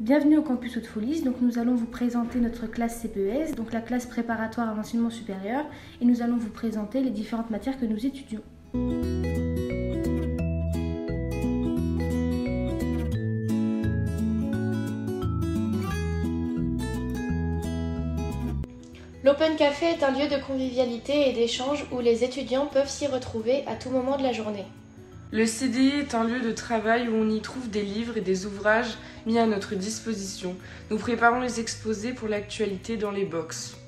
Bienvenue au campus Haute-Folis. Donc nous allons vous présenter notre classe CPES, donc la classe préparatoire à l'enseignement supérieur, et nous allons vous présenter les différentes matières que nous étudions. L'Open Café est un lieu de convivialité et d'échange où les étudiants peuvent s'y retrouver à tout moment de la journée. Le CDI est un lieu de travail où on y trouve des livres et des ouvrages mis à notre disposition. Nous préparons les exposés pour l'actualité dans les box.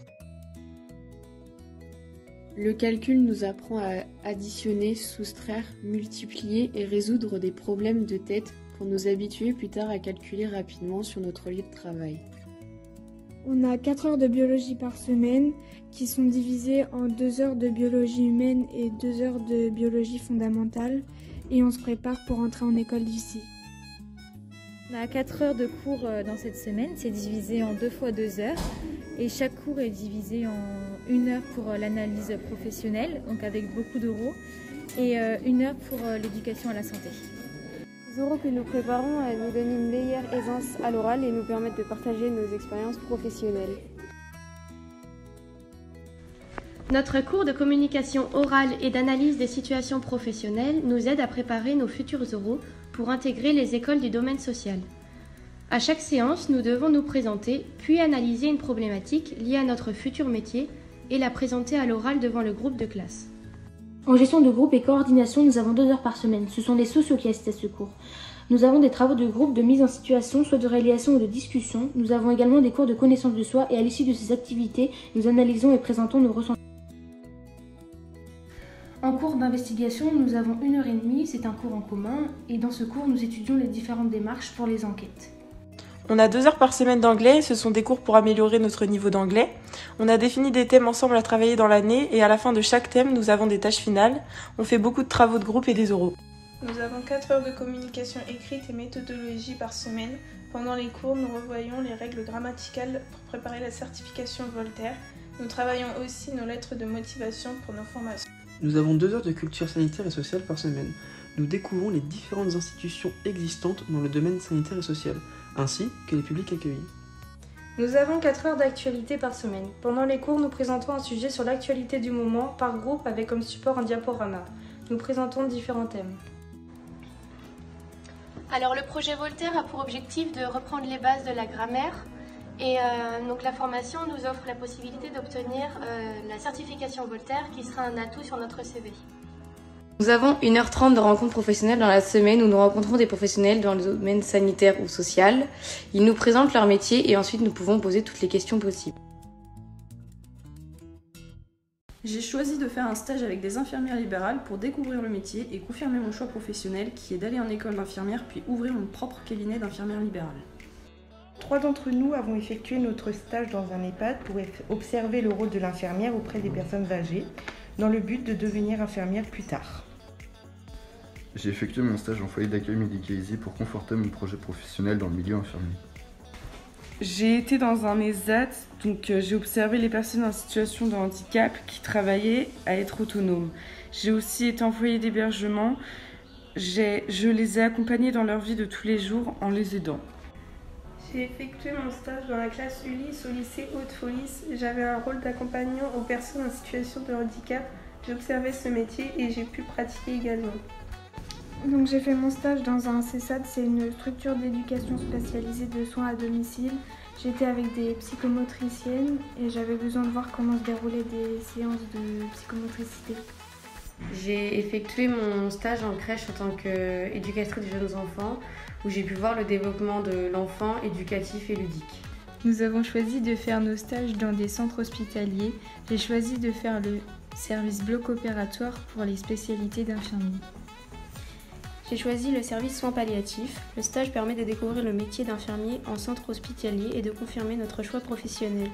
Le calcul nous apprend à additionner, soustraire, multiplier et résoudre des problèmes de tête pour nous habituer plus tard à calculer rapidement sur notre lieu de travail. On a 4 heures de biologie par semaine qui sont divisées en 2 heures de biologie humaine et 2 heures de biologie fondamentale et on se prépare pour entrer en école d'ici. On a 4 heures de cours dans cette semaine, c'est divisé en 2 fois 2 heures et chaque cours est divisé en 1 heure pour l'analyse professionnelle, donc avec beaucoup d'oraux, et 1 heure pour l'éducation à la santé. Les oraux que nous préparons nous donnent une meilleure aisance à l'oral et nous permettent de partager nos expériences professionnelles. Notre cours de communication orale et d'analyse des situations professionnelles nous aide à préparer nos futurs oraux pour intégrer les écoles du domaine social. À chaque séance, nous devons nous présenter, puis analyser une problématique liée à notre futur métier et la présenter à l'oral devant le groupe de classe. En gestion de groupe et coordination, nous avons 2 heures par semaine. Ce sont les sociaux qui assistent à ce cours. Nous avons des travaux de groupe, de mise en situation, soit de réalisation ou de discussion. Nous avons également des cours de connaissance de soi et à l'issue de ces activités, nous analysons et présentons nos ressentis. En cours d'investigation, nous avons 1h30, c'est un cours en commun, et dans ce cours, nous étudions les différentes démarches pour les enquêtes. On a 2 heures par semaine d'anglais, ce sont des cours pour améliorer notre niveau d'anglais. On a défini des thèmes ensemble à travailler dans l'année et à la fin de chaque thème, nous avons des tâches finales. On fait beaucoup de travaux de groupe et des oraux. Nous avons 4 heures de communication écrite et méthodologie par semaine. Pendant les cours, nous revoyons les règles grammaticales pour préparer la certification Voltaire. Nous travaillons aussi nos lettres de motivation pour nos formations. Nous avons 2 heures de culture sanitaire et sociale par semaine. Nous découvrons les différentes institutions existantes dans le domaine sanitaire et social, ainsi que les publics accueillis. Nous avons 4 heures d'actualité par semaine. Pendant les cours, nous présentons un sujet sur l'actualité du moment par groupe avec comme support un diaporama. Nous présentons différents thèmes. Alors le projet Voltaire a pour objectif de reprendre les bases de la grammaire et donc la formation nous offre la possibilité d'obtenir la certification Voltaire qui sera un atout sur notre CV. Nous avons 1h30 de rencontres professionnelles dans la semaine où nous rencontrons des professionnels dans le domaine sanitaire ou social. Ils nous présentent leur métier et ensuite nous pouvons poser toutes les questions possibles. J'ai choisi de faire un stage avec des infirmières libérales pour découvrir le métier et confirmer mon choix professionnel qui est d'aller en école d'infirmière puis ouvrir mon propre cabinet d'infirmière libérale. 3 d'entre nous avons effectué notre stage dans un EHPAD pour observer le rôle de l'infirmière auprès des personnes âgées, dans le but de devenir infirmière plus tard. J'ai effectué mon stage en foyer d'accueil médicalisé pour conforter mon projet professionnel dans le milieu infirmier. J'ai été dans un ESAT, donc j'ai observé les personnes en situation de handicap qui travaillaient à être autonomes. J'ai aussi été en foyer d'hébergement, je les ai accompagnés dans leur vie de tous les jours en les aidant. J'ai effectué mon stage dans la classe Ulysse au lycée Haute-Folis. J'avais un rôle d'accompagnant aux personnes en situation de handicap. J'observais ce métier et j'ai pu pratiquer également. Donc j'ai fait mon stage dans un CESAD, c'est une structure d'éducation spécialisée de soins à domicile. J'étais avec des psychomotriciennes et j'avais besoin de voir comment se déroulaient des séances de psychomotricité. J'ai effectué mon stage en crèche en tant qu'éducatrice de jeunes enfants où j'ai pu voir le développement de l'enfant éducatif et ludique. Nous avons choisi de faire nos stages dans des centres hospitaliers. J'ai choisi de faire le service bloc opératoire pour les spécialités d'infirmiers. J'ai choisi le service soins palliatifs. Le stage permet de découvrir le métier d'infirmier en centre hospitalier et de confirmer notre choix professionnel.